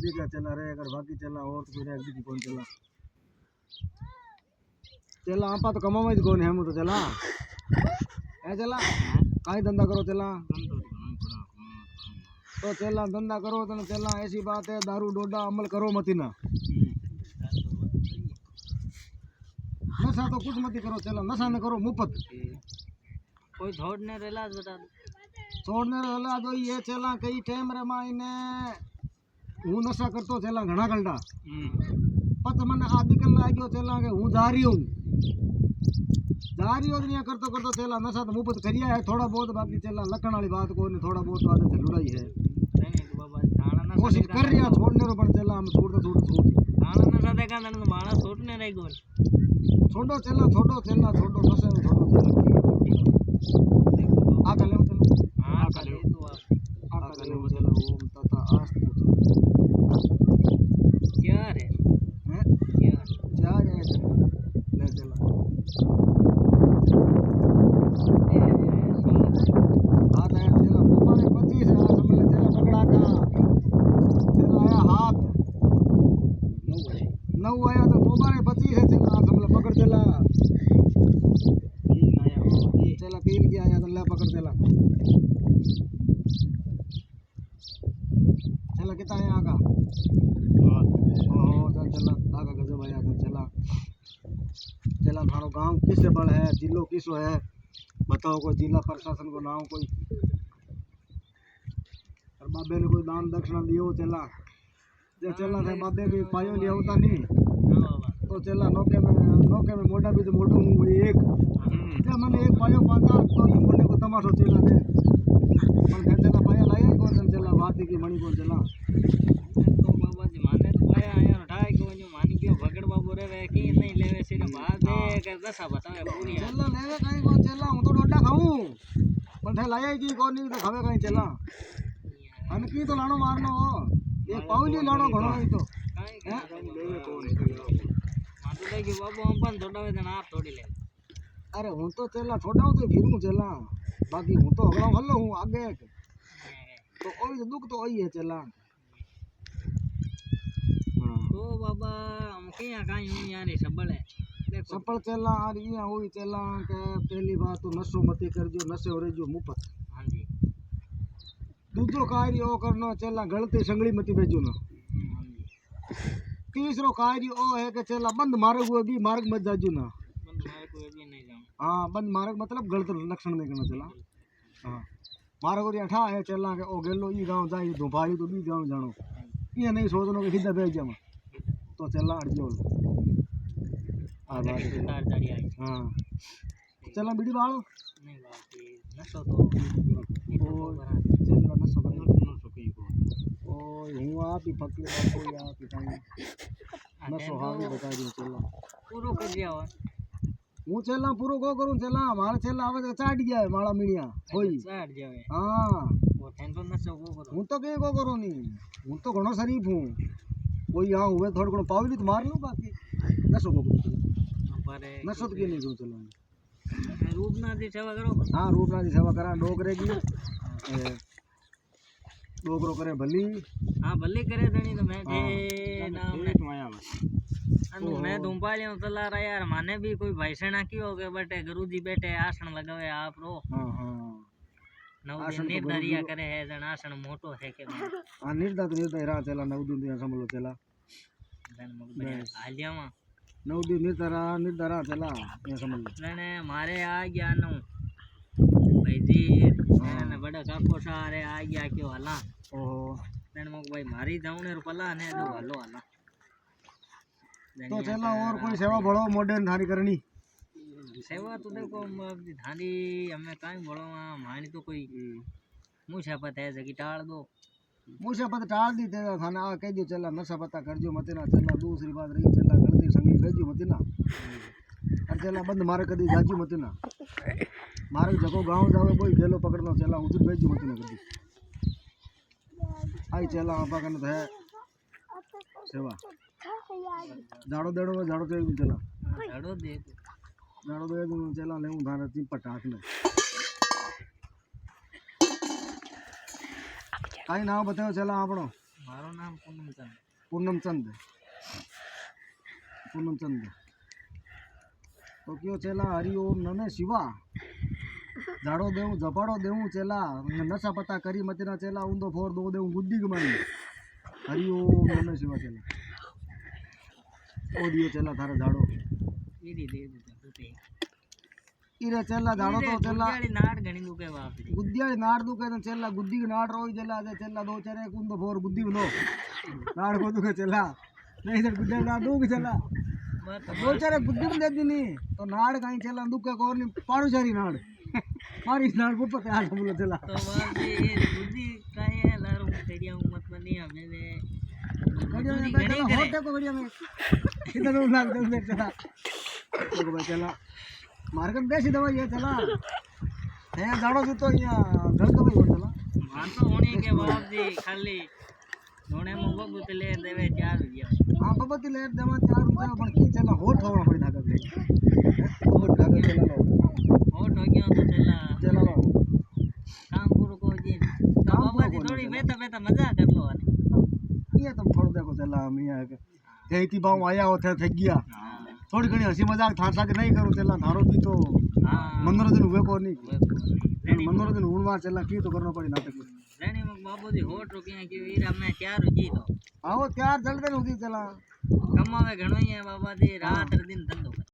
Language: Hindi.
देखा चला रे अगर बाकी चला और तो कोई एक कौन चला चला आपा तो कमावा ही कौन है हम तो चला है चला काई धंधा करो चला तो चला धंधा करो तो चला ऐसी बात है दारू डोडा अमल करो मती ना नशा तो कुछ मत करो चला नशा न करो मुफ्त कोई छोड़ने रेला बता छोड़ने रेला तो ये चला कई टाइम रे मायने हूँ नशा करतो चला घना गलडा पत मन आदि कर लाग्यो चला के हूँ जा रही हूँ दुनिया करतो करतो चला नशा तो मुफ्त करिया है थोड़ा बहुत बाकी चला लखन वाली बात को नहीं थोड़ा बहुत आदत लुड़ाई है कोशिश कर रही है छोड़ने रो पर चला हम छोड़ थाना नशा देखा नन तो माणस छोड़ने रही गोल छोड़ो चला नशे में छोड़ो चला आ कले चला हां कले तो आ कले चला ओम तथा आस्तु क्या रे हैं क्या ले चला हाथ है चला ऊपर 25 है समझ चला पकड़ा का चला आया हाथ 9 आया तो ऊपर 25 है चला समझ पकड़ चला 3 आया चला 3 की आया तो ले पकड़ चला चला कितना आया आगा ओ चला आगा गजब आया चला थारो गांव किससे बड़ है जिलो किसो है बताओ कोई जिला प्रशासन को नाम कोई और बाबे ने कोई दान दक्षिणा दियो चला जे चला थे बाबे भी पायो लिया होता नहीं तो चला नौके में मोटा भी तो मोटू हूँ एक जब मैंने एक पायो पाता तो ये मोटे को तमाशो चला दे पर चला पाया लाया कौन चला बात की मणि कौन चला तो बाबा जी माने तो पाया आया उठाए को जो मानी क्यों भगड़ बाबू रे वे की नहीं लेवे सिने बात दे कर दसा बतावे पूरी चला लेवे कहीं कौन चला हूं तो डोडा खाऊं पर थे लाया की कौन नहीं तो खावे कहीं चला अन की तो लाणो मारनो एक पाउली लाणो घणो ही तो हैं लेवे कौन मां तो कि बाबू हम पण थोड़ा वे आप थोड़ी ले अरे हूं तो चला छोड़ा तो फिरू चला बाकी हूं तो अगला हल्लो हूं आगे तो ओई तो दुख तो ओई है चला तो बाबा हम क्या काई हूं यार सबल है देखो सफल चला और यहाँ हुई चला के पहली बात तो नशो मती कर जो नशे हो जो मुफ्त हां जी दूसरो कार्य ओ करनो चला गलती संगली मती भेजो ना तीसरो कार्य ओ है कि चला बंद मार्ग हुए भी मार्ग मत जाजू ना बंद मार्ग को भी नहीं जाऊं हाँ बंद मार्ग मतलब गलत लक्षण नहीं करना चला हाँ मार्ग और अठा है चला के ओ गेलो ई गांव जाई धोपाई तो भी गांव जानो ये नहीं सोचनो कि सीधा भेज जामा तो चला अड़जो आ बात तार चढ़ी आई हाँ चला बीड़ी बालो नहीं बाकी नशो तो ओ चला नशो करना सकी को ओ हूँ आप ही फकीर आपको आप ही कहीं नशो हावी बता दियो चला पूरो कर दिया हो हूँ चला पूरो को करूँ चला मारे चला आवे तो चाट गया माला मीणिया होई चाट जावे हाँ वो टेन तो नशो को करो हूँ तो के को करो नहीं हूँ तो घणो शरीफ हूँ कोई यहाँ हुए थोड़ा घणो पावली तो मार लो बाकी नशो को करूँ पर नशो तो के नहीं करूँ चला रूपनाथ की सेवा करो हाँ रूपनाथ की सेवा करा डोकरे की डोकरो करे भली हाँ भले करे दणी तो मैं थे नाम अनु मैं धूमपा लिया चला रहा यार माने भी कोई भाईसेना की हो गए बटे गुरुजी बैठे आसन लगावे आप रो हाँ हाँ नव दिन निर्धारिया करे है जन आसन मोटो है के हाँ निर्धार रहा चला 9 दिन दिया समझ लो चला जन मग बढ़िया आ जावा 9 दिन निर्धारा चला ये समझ लो जने मारे आ गया नु भाई जी ने बड़ा काको सारे आ गया क्यों हला ओहो जन मग भाई मारी जाऊने पला ने दो हलो हला तो चला और कोई सेवा बड़ो मॉडर्न थारी करनी सेवा तो देखो थारी हमें काई बड़ो मानी तो कोई मुछा पता है जगी टाल दो मुझे पता टाल दी तेरा थाना आ कह दो चला नशा पता कर जो मत ना चला दूसरी बात रही चला गलती संगी भेजो मत ना और चला बंद मारे कदी जाजू मत ना मारे जगो गांव जावे कोई गेलो पकड़ना चला उधर भेजो मत ना कदी आई चला आपा कन है सेवा झाड़ो तो एक चला झाड़ो दे चला ले धारा तीन पटाख में काई नाम बताओ चला आपनो મારું નામ પૂનમચંદ. પૂનમચંદ. પૂનમચંદ તો કયો ચેલા હરિઓમ નમે શિવા ઝાડો દેવું ઝપાડો દેવું ચેલા નશા પતા કરી મતીના ચેલા ઊંધો ફોર દો દેવું બુદ્ધિ ગમાઈ હરિઓમ નમે શિવા ચેલા ઓડિયો ચેલા થારે ઝાડો ઈરી દે દીધા પોતે. ઈરે ચેલા ઝાડો તો ચેલા ગુડિયાળી નાડ ઘણી દુકે વાપરી. ગુદ્दियाड़ी नाड़ दुखे तो चेला गुद्दी की नाड़ रोई चला दे चेला दो चरे कुंद फोर बुद्धि नो नाड़ को दुखे चला नहीं सर गुद्दियाड़ी नाड़ दूक चला दो चरे बुद्धि में दे दी नहीं तो नाड़ कहीं चला दुखे को नहीं पाड़ू सारी नाड़ मारी नाड़ को पता है बोलो चला तो बस ये बुद्धि काहे है लारो तेरिया उम्मत बनी हमें ने बढ़िया में घणी चला करे. होटे को बढ़िया में इधर उड़ लाग दे चला देखो भाई चला मार्केट बेसी दवा ये चला है जाड़ो जी तो यहाँ घर का भाई चला मान तो होने के बाप जी खाली धोने में बगु तले देवे 4 रुपया. हाँ बाबा ती लेट देवा 4 रुपया पण की चला होठ होवणा पड़ी धागा ले होठ धागा चला लो होट हो गया तो चला चला लो काम पूरा को जी. तो बाबा जी थोड़ी बेटा बेटा मजा कर लो ने. ये तो थोड़ा देखो चला हम यहाँ के जैती बाऊ आया हो थे गया थोड़ी घणी हंसी मजाक थार सा के नहीं करो चला थारो भी तो हां मनोरंजन हुए को नहीं मनोरंजन हुआ चला की तो करना पड़ी नाटक रेणी में बाबूजी होट रुकिया कि वीर हमने 4 जी तो आओ त्यार जल्दी होगी चला कमावे घणो ही है बाबा जी रात दिन धंधो.